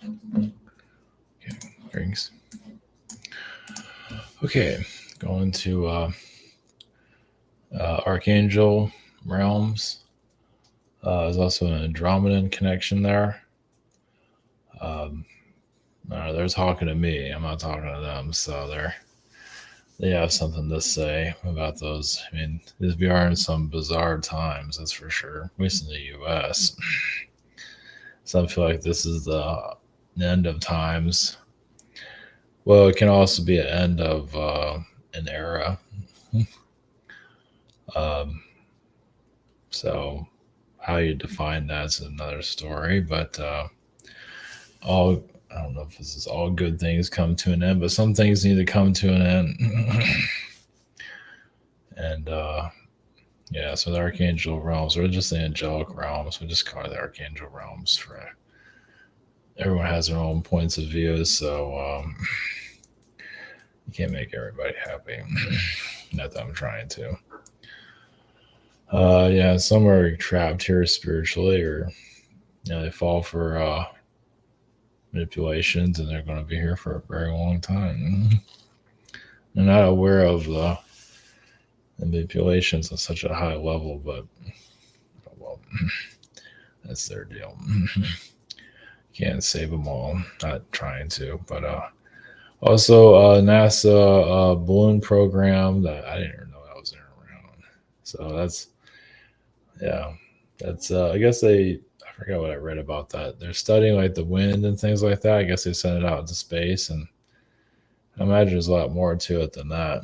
Okay, rings. Okay, going to Archangel realms. There's also an Andromedan connection there. Um, they're talking to me. I'm not talking to them, so they have something to say about those. I mean, we are in some bizarre times, that's for sure. At least in the U.S. Some feel like this is the end of times. Well, it can also be an end of an era. Um, so how you define that's another story. But all I don't know if this is all good things come to an end, but some things need to come to an end. And yeah, so the archangel realms, or just the angelic realms, we just call it the archangel realms. For everyone has their own points of view, so you can't make everybody happy. Not that I'm trying to. Yeah, some are trapped here spiritually, or they fall for manipulations, and they're going to be here for a very long time. They're not aware of the manipulations on such a high level, but well, that's their deal. Can't save them all. Not trying to, but also NASA balloon program that I didn't even know that was around. So that's yeah, that's I guess I forgot what I read about that. They're studying like the wind and things like that. I guess they send it out into space, and I imagine there's a lot more to it than that.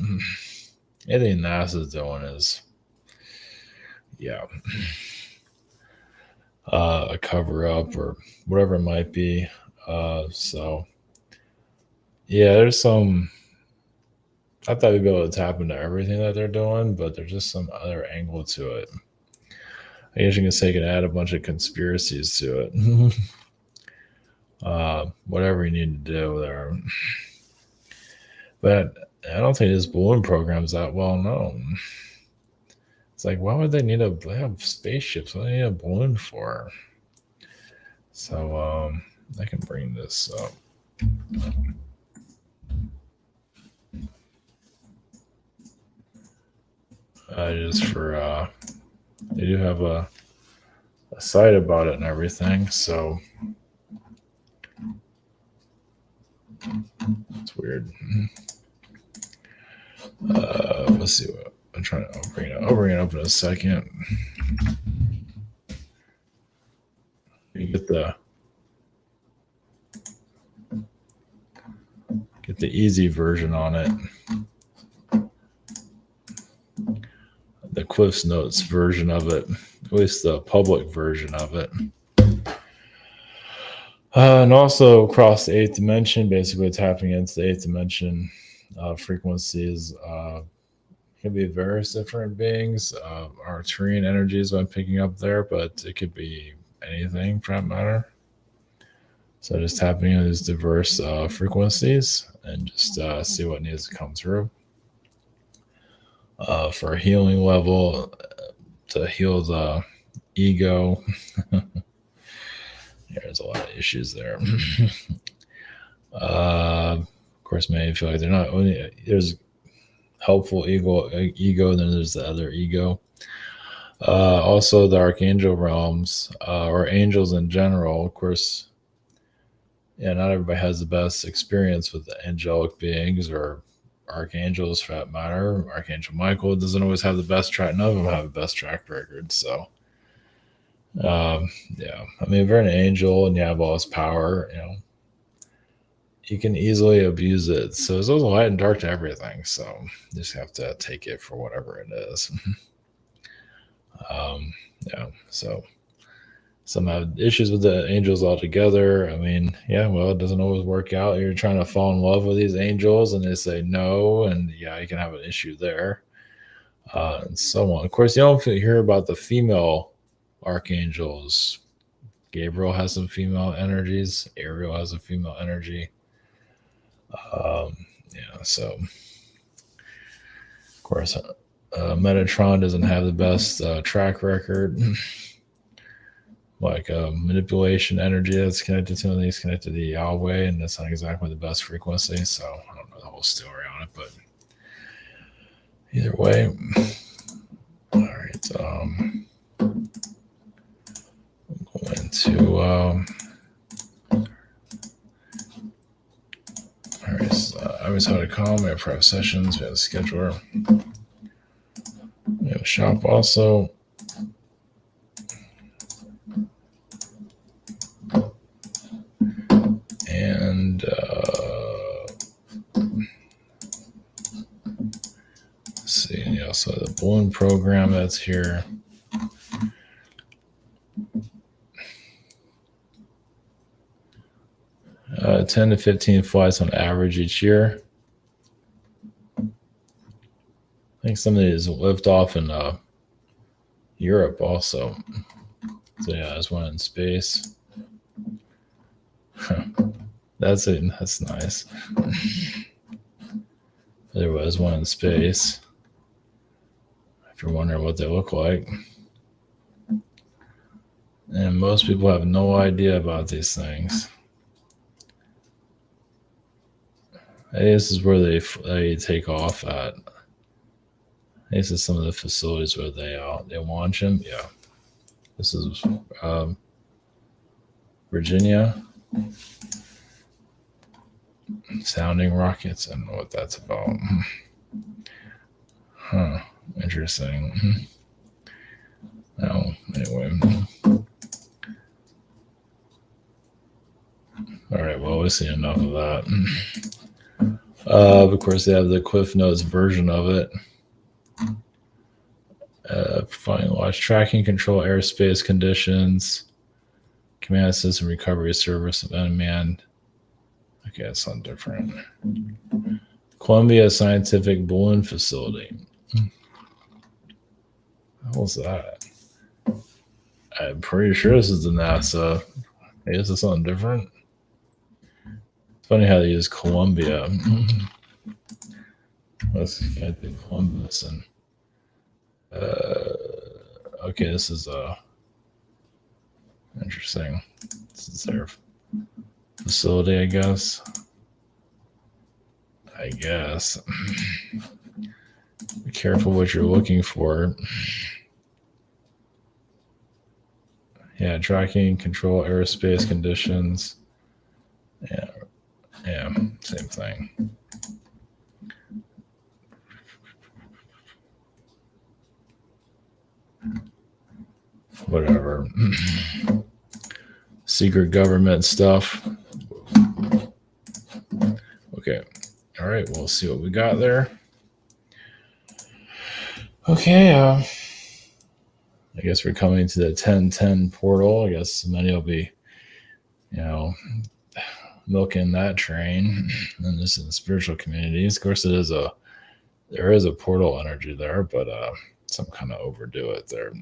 Anything NASA's doing is, yeah, a cover up or whatever it might be. So yeah, there's some. I thought we'd be able to tap into everything that they're doing, but there's just some other angle to it. I guess you can say you can add a bunch of conspiracies to it. Whatever you need to do there. But I don't think this balloon program is that well known. It's like, why would they have spaceships? What do they need a balloon for? So I can bring this up. Just for they do have a site about it and everything. So it's weird. Let's see what I'm trying to. I'll bring it up in a second. You get the easy version on it. The Cliff's Notes version of it, at least the public version of it. And also across the eighth dimension, basically tapping into the eighth dimension frequencies. Can be various different beings. Arcturian energy is what I'm picking up there, but it could be anything for that matter. So just tapping into these diverse frequencies and just see what needs to come through. For a healing level, to heal the ego. There's a lot of issues there. Of course, many feel like they're not only there's helpful ego, then there's the other ego. Also, the archangel realms or angels in general. Of course, yeah, not everybody has the best experience with the angelic beings or archangels for that matter. Archangel Michael doesn't always have the best track. None of them have the best track record. So, yeah, I mean, if you're an angel and you have all this power, you can easily abuse it. So there's also light and dark to everything. So you just have to take it for whatever it is. Yeah. So some have issues with the angels altogether. I mean, yeah, well, it doesn't always work out. You're trying to fall in love with these angels and they say no. And yeah, you can have an issue there. And so on. Of course, you don't hear about the female archangels. Gabriel has some female energies. Ariel has a female energy. Yeah, so of course, Metatron doesn't have the best track record. like manipulation energy that's connected to these connected to Yahweh, and that's not exactly the best frequency. So I don't know the whole story on it, but either way, all right. Go into all right. So, I always had a call. We have private sessions. We have a scheduler. We have a shop also. And let's see, yeah, so the balloon program that's here. Uh, 10 to 15 flights on average each year. I think some of these lift off in Europe also. So yeah, there's one in space. That's it. That's nice. There was one in space. If you're wondering what they look like. And most people have no idea about these things. This is where they take off at. This is some of the facilities where they launch them. Yeah, this is Virginia. Sounding rockets. I don't know what that's about. Huh. Interesting. No, anyway. All right, well, we've seen enough of that. Of course, they have the Cliff Notes version of it. Providing large tracking, control, airspace conditions, command system recovery service of unmanned. Okay, that's something different. Columbia Scientific Balloon Facility. What was that? I'm pretty sure this is the NASA. Hey, this is something different. It's funny how they use Columbia. Let's get the Columbus and okay, this is interesting. This is their facility, I guess. Be careful what you're looking for. Yeah, tracking, control, aerospace conditions. Yeah, same thing. Whatever. Secret government stuff. Okay. All right, we'll see what we got there. Okay, I guess we're coming to the 1010 portal. I guess many will be, milking that train. And this in the spiritual communities. Of course, there is a portal energy there, but some kind of overdo it there.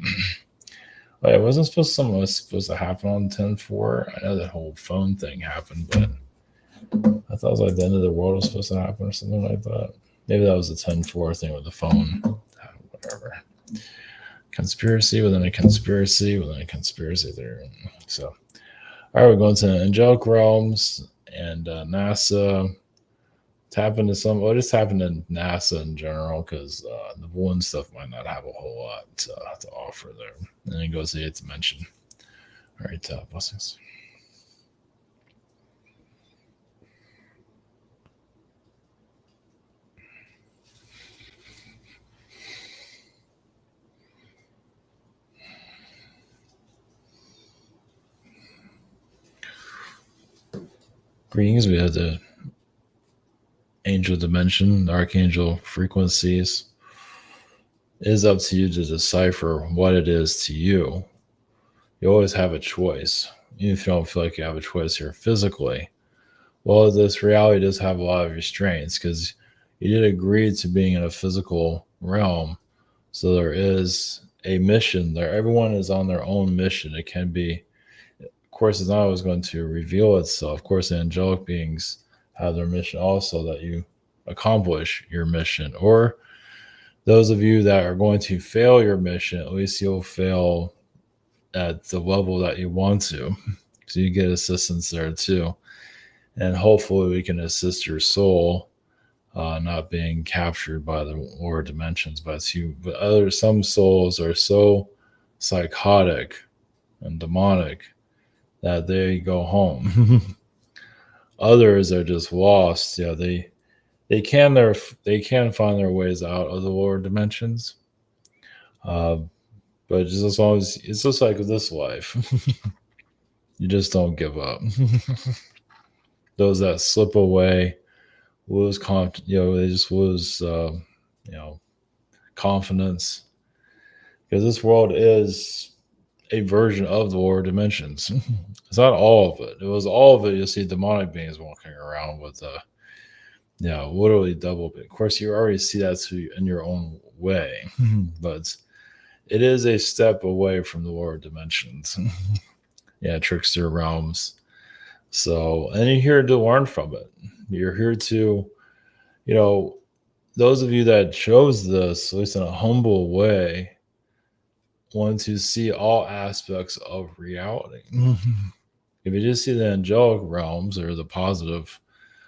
It wasn't something was supposed to happen on 10-4. I know that whole phone thing happened, but I thought it was like the end of the world was supposed to happen or something like that. Maybe that was the 10-4 thing with the phone. Whatever. Conspiracy within a conspiracy within a conspiracy there. So, all right, we're going to the angelic realms and NASA. Tap into just tap into NASA in general, because the balloon stuff might not have a whole lot to offer there. And then it goes to the 8th dimension. All right, blessings. Greetings. We have the angel dimension, the archangel frequencies. It is up to you to decipher what it is to you. You always have a choice. Even if you don't feel like you have a choice here physically. Well, this reality does have a lot of restraints, because you did agree to being in a physical realm. So there is a mission there. Everyone is on their own mission. It can be, of course, it's not always going to reveal itself. Of course, the angelic beings have their mission also, that you accomplish your mission. Or those of you that are going to fail your mission, at least you'll fail at the level that you want to. So you get assistance there too. And hopefully we can assist your soul not being captured by the lower dimensions. But some souls are so psychotic and demonic that they go home. Others are just lost. Yeah, they can find their ways out of the lower dimensions. Uh, but just as long as it's just like this life, you just don't give up. Those that slip away lose they just lose confidence, because this world is a version of the lower dimensions. It's not all of it. It was all of it. You'll see demonic beings walking around with literally double. Of course, you already see that in your own way, but it is a step away from the lower dimensions. Trickster realms. So, and you're here to learn from it. You're here to, those of you that chose this, at least in a humble way, want to see all aspects of reality. If you just see the angelic realms or the positive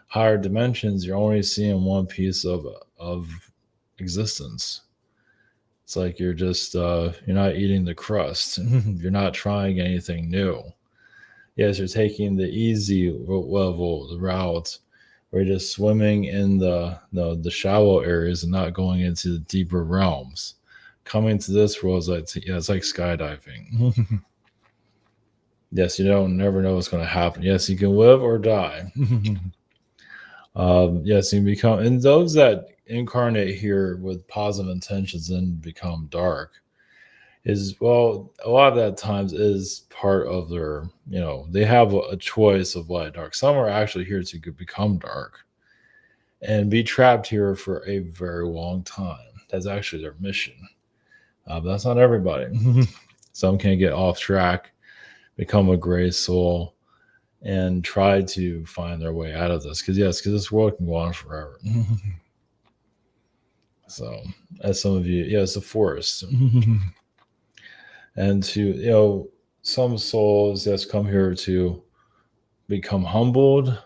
higher dimensions, you're only seeing one piece of existence. It's like you're just you're not eating the crust. You're not trying anything new. Yes, you're taking the easy level, the route, where you're just swimming in the shallow areas and not going into the deeper realms. Coming to this world is it's like skydiving. Yes, you never know what's going to happen. Yes, you can live or die. Yes, you become, and those that incarnate here with positive intentions and become dark is, well, a lot of that times is part of their, they have a choice of light and dark. Some are actually here to become dark and be trapped here for a very long time. That's actually their mission. But that's not everybody. Some can get off track, become a gray soul, and try to find their way out of this. Because this world can go on forever. So, as some of you, it's a forest. And to, some souls, come here to become humbled.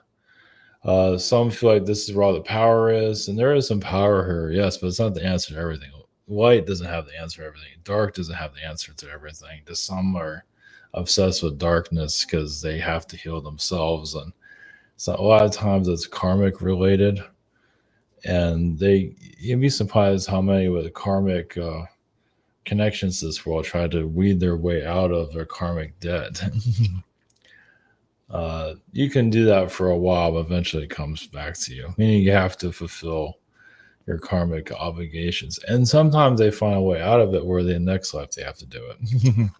Some feel like this is where all the power is, and there is some power here, yes, but it's not the answer to everything. Light doesn't have the answer to everything. Dark doesn't have the answer to everything. Just some are obsessed with darkness because they have to heal themselves, and so a lot of times it's karmic related, and you'd be surprised how many with karmic connections to this world try to weed their way out of their karmic debt. You can do that for a while, but eventually it comes back to you, meaning you have to fulfill your karmic obligations, and sometimes they find a way out of it where the next life they have to do it.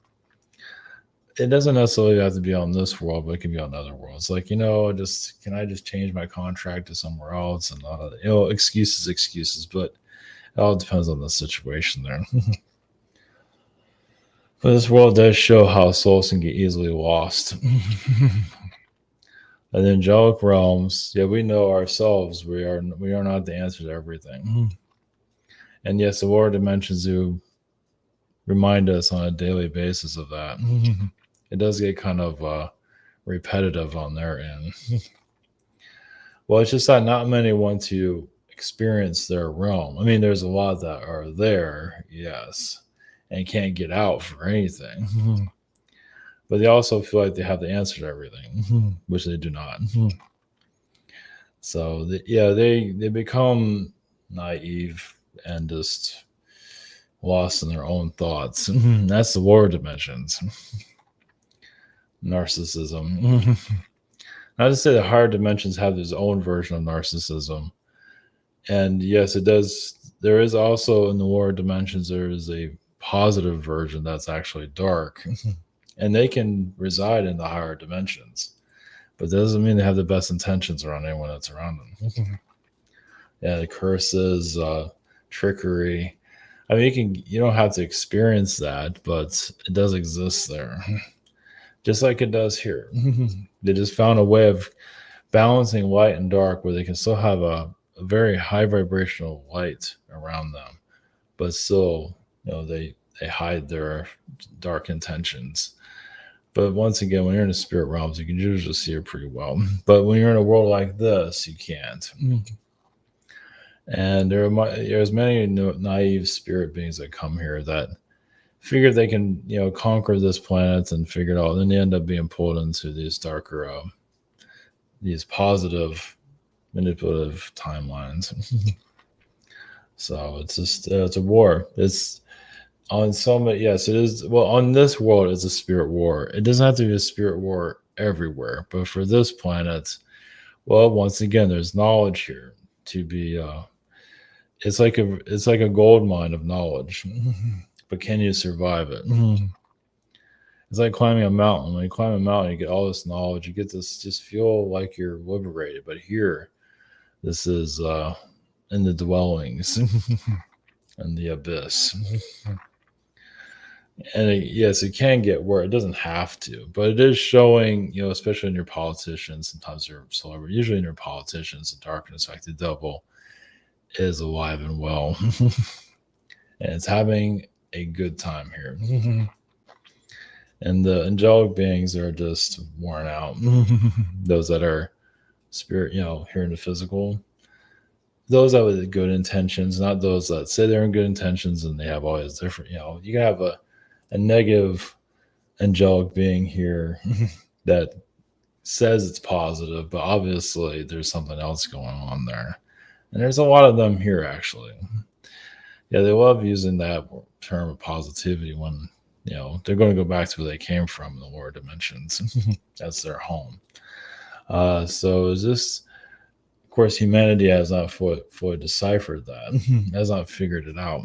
It doesn't necessarily have to be on this world, but it can be on other worlds. Like, can I just change my contract to somewhere else? And excuses, but it all depends on the situation there. But this world does show how souls can get easily lost. And the angelic realms, we know ourselves. We are not the answer to everything. And yes, the lower dimensions do remind us on a daily basis of that. It does get kind of repetitive on their end. Well, it's just that not many want to experience their realm. I mean, there's a lot that are there, yes, and can't get out for anything. But they also feel like they have the answer to everything, which they do not. So, they become naive and just lost in their own thoughts. That's the lower dimensions. Narcissism. Not to say the higher dimensions have their own version of narcissism. And yes, it does. There is also in the lower dimensions, there is a positive version that's actually dark. And they can reside in the higher dimensions. But that doesn't mean they have the best intentions around anyone that's around them. The curses, trickery. I mean, you don't have to experience that, but it does exist there. Just like it does here. They just found a way of balancing light and dark where they can still have a very high vibrational light around them, but still, they they hide their dark intentions. But once again, when you're in the spirit realms, you can usually see it pretty well. But when you're in a world like this, you can't. And there's many naive spirit beings that come here that figure they can, conquer this planet and figure it out. Then they end up being pulled into these darker, these positive, manipulative timelines. So it's just it's a war. It's on some, yes, it is. Well, on this world, it's a spirit war. It doesn't have to be a spirit war everywhere, but for this planet, well, once again, there's knowledge here to be. It's like a gold mine of knowledge, but can you survive it? It's like climbing a mountain. When you climb a mountain, you get all this knowledge. You get this, just feel like you're liberated. But here, this is in the dwellings and the abyss. And yes, it can get worse. It doesn't have to, but it is showing, especially in your politicians, sometimes they're celebrities, usually in your politicians, the darkness, like the devil, is alive and well. And it's having a good time here. And the angelic beings are just worn out. Those that are spirit, here in the physical. Those that with good intentions, not those that say they're in good intentions and they have all these different, you can have a negative angelic being here that says it's positive, but obviously there's something else going on there. And there's a lot of them here, actually. Yeah, they love using that term of positivity when, they're going to go back to where they came from in the lower dimensions. That's their home. So is this, of course, humanity has not fully deciphered that, has not figured it out.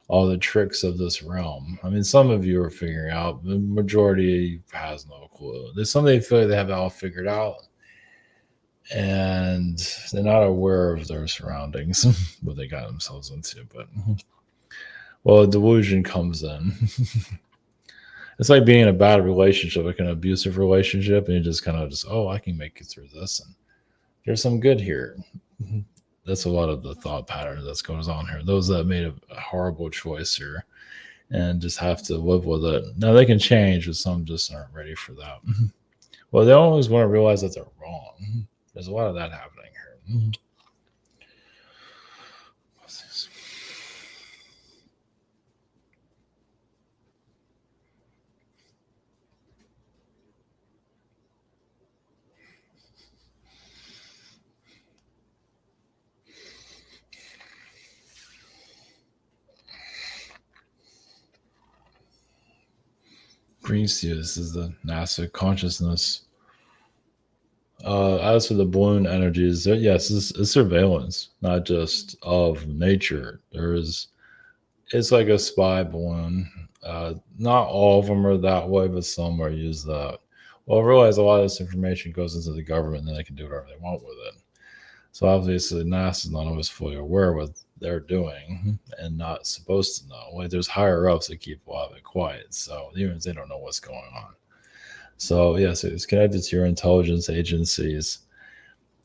All the tricks of this realm. I mean, some of you are figuring out, the majority has no clue. There's some they feel like they have it all figured out, and they're not aware of their surroundings, what they got themselves into. But, well, delusion comes in. It's like being in a bad relationship, like an abusive relationship, and you just kind of I can make it through this, and there's some good here. That's a lot of the thought pattern that's going on here. Those that made a horrible choice here and just have to live with it. Now they can change, but some just aren't ready for that. Well, they always want to realize that they're wrong. There's a lot of that happening here. This is the NASA consciousness. As for the balloon energies, yes, it's surveillance, not just of nature. It's like a spy balloon. Not all of them are that way, but some are used that. Well, I realize a lot of this information goes into the government, and then they can do whatever they want with it. So obviously, NASA is not always fully aware of what they're doing and not supposed to know. Like there's higher ups that keep a lot of it quiet, so even if they don't know what's going on. So yes, it's connected to your intelligence agencies.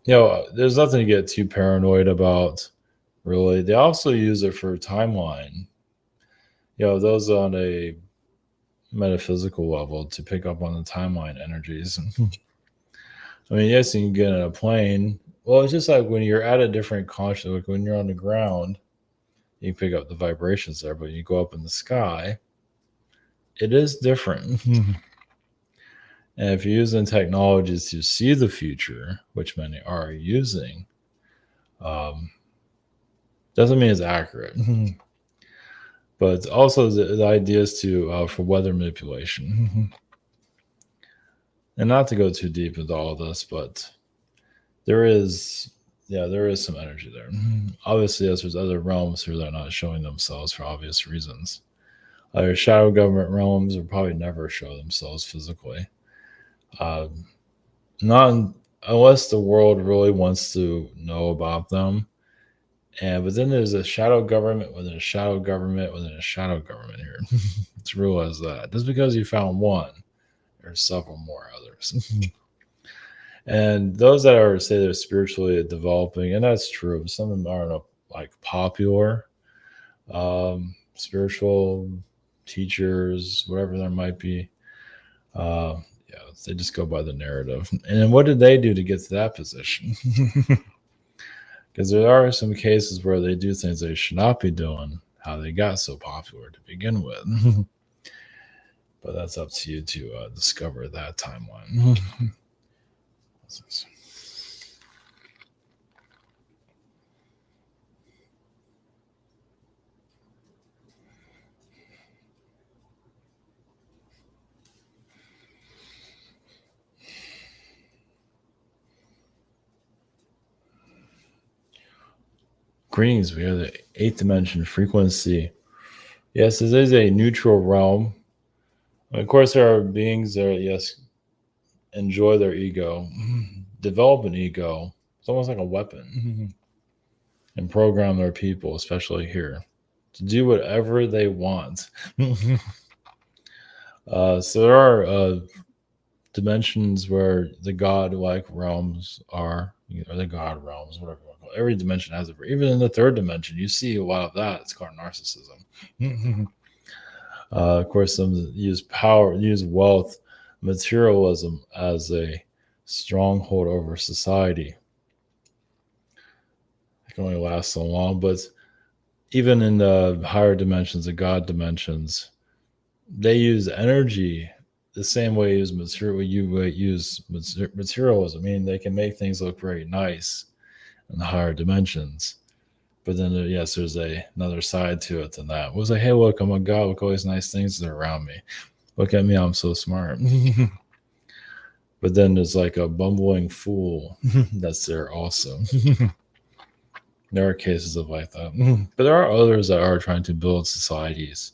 There's nothing to get too paranoid about. Really, they also use it for timeline. Those on a metaphysical level to pick up on the timeline energies. I mean, yes, you can get in a plane. Well, it's just like when you're at a different consciousness, like when you're on the ground, you can pick up the vibrations there, but you go up in the sky, it is different. And if you're using technologies to see the future, which many are using, doesn't mean it's accurate. But also the idea is for weather manipulation. And not to go too deep into all of this, but there is some energy there. Obviously, as there's other realms here that are not showing themselves for obvious reasons. Other shadow government realms will probably never show themselves physically. Not unless the world really wants to know about them. But then there's a shadow government within a shadow government within a shadow government here. Let's realize that. Just because you found one, there's several more others. And those that are, say, they're spiritually developing, and that's true, some of them aren't like popular. Some spiritual teachers, whatever there might be. Yeah, they just go by the narrative. And then what did they do to get to that position? Because there are some cases where they do things they should not be doing, how they got so popular to begin with. But that's up to you to discover that timeline. What's this? Greetings, we are the eighth dimension frequency. Yes, this is a neutral realm. Of course, there are beings that, yes, enjoy their ego, develop an ego. It's almost like a weapon, and program their people, especially here, to do whatever they want. So there are dimensions where the god-like realms are, or the god realms, whatever you want to call it. Every dimension has it. Even in the third dimension, you see a lot of that. It's called narcissism. Of course, some use power, use wealth, materialism as a stronghold over society. It can only last so long, but even in the higher dimensions, the god dimensions, they use energy the same way you use materialism. I mean, they can make things look very nice in the higher dimensions. But then, yes, there's another side to it than that. It was like, hey, look, I'm a god. Look, all these nice things that are around me. Look at me, I'm so smart. But then there's like a bumbling fool that's there also. There are cases of like that. But there are others that are trying to build societies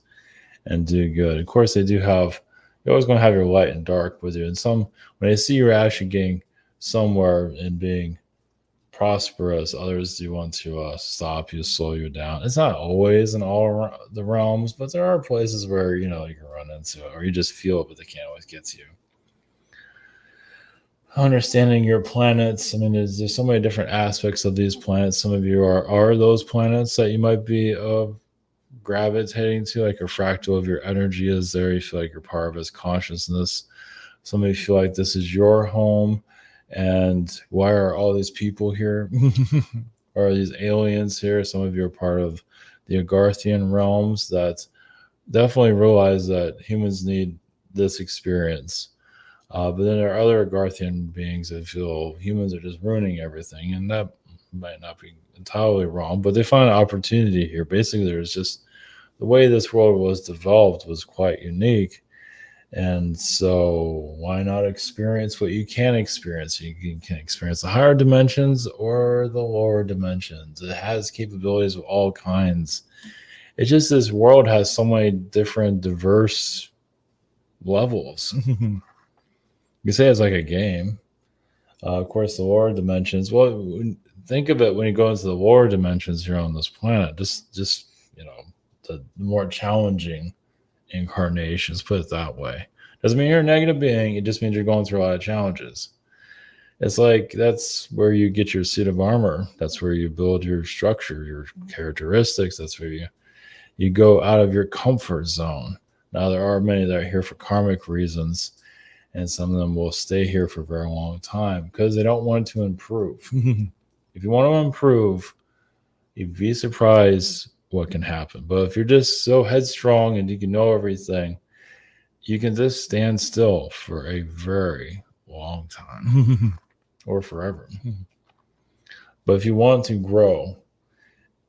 and do good. Of course, they do have, you're always going to have your light and dark with you. And some, when they see you're actually getting somewhere and being prosperous, others do want to stop you, slow you down. It's not always in all around the realms, but there are places where, you know, you can run into it or you just feel it, but they can't always get to you. Understanding your planets. I mean, there's so many different aspects of these planets. Some of you are those planets that you might be gravitating to, like a fractal of your energy is there. You feel like you're part of his consciousness. Some of you feel like this is your home, and why are all these people here? Or are these aliens here? Some of you are part of the Agarthian realms that definitely realize that humans need this experience. But then there are other Agarthian beings that feel humans are just ruining everything, and that might not be entirely wrong, but they find an opportunity here. Basically, there's just the way this world was developed was quite unique. And so why not experience what you can experience? You can experience the higher dimensions or the lower dimensions. It has capabilities of all kinds. It's just this world has so many different diverse levels. You say it's like a game. Of course, the lower dimensions. Well, think of it when you go into the lower dimensions here on this planet. Just you know, the more challenging incarnations. Put it that way. Doesn't mean you're a negative being. It just means you're going through a lot of challenges. It's like that's where you get your suit of armor. That's where you build your structure, your characteristics. That's where you go out of your comfort zone. Now there are many that are here for karmic reasons. And some of them will stay here for a very long time because they don't want to improve. If you want to improve, you'd be surprised what can happen. But if you're just so headstrong and you can know everything, you can just stand still for a very long time or forever. But if you want to grow,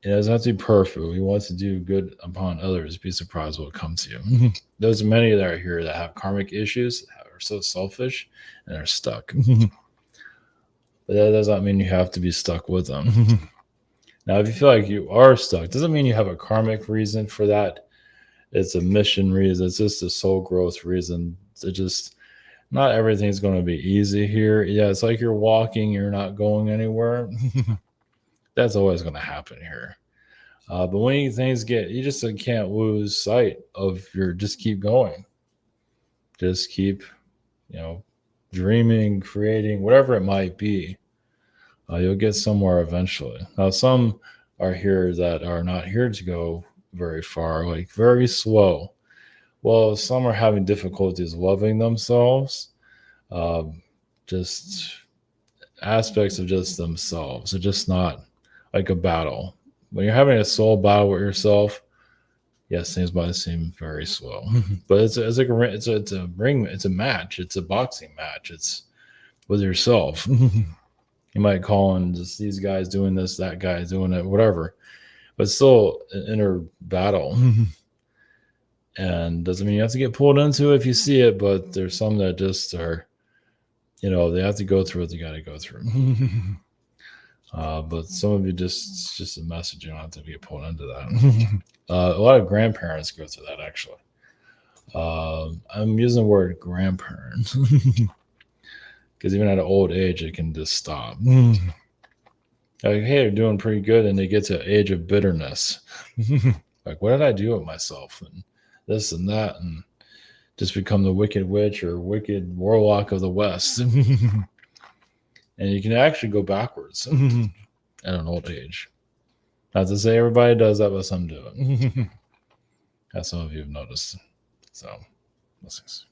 it doesn't have to be perfect. You want to do good upon others, be surprised what comes to you. There's many that are here that have karmic issues, are so selfish, and are stuck. But that does not mean you have to be stuck with them. Now, if you feel like you are stuck, doesn't mean you have a karmic reason for that. It's a mission reason. It's just a soul growth reason. It just, not everything's going to be easy here. Yeah, it's like you're walking, you're not going anywhere. That's always going to happen here. But when things get, you just can't lose sight of just keep going. Just keep, dreaming, creating, whatever it might be. You'll get somewhere eventually. Now, some are here that are not here to go very far, like very slow. Well, some are having difficulties loving themselves. Um, just aspects of just themselves. It's just not like a battle. When you're having a soul battle with yourself, yes, things might seem very slow, but it's like it's a ring, it's a match, it's a boxing match. It's with yourself. You might call on just these guys doing this, that guy doing it, whatever, but it's still an inner battle. And doesn't mean you have to get pulled into it if you see it, but there's some that just are, they have to go through what they got to go through. But some of you it's just a message. You don't have to get pulled into that. A lot of grandparents go through that, actually. I'm using the word grandparent because even at an old age, it can just stop. Like, hey, they're doing pretty good, and they get to an age of bitterness. Like, what did I do with myself? And this and that, and just become the wicked witch or wicked warlock of the West. And you can actually go backwards at an old age. Not to say everybody does that, but some do it. As some of you have noticed. So, blessings.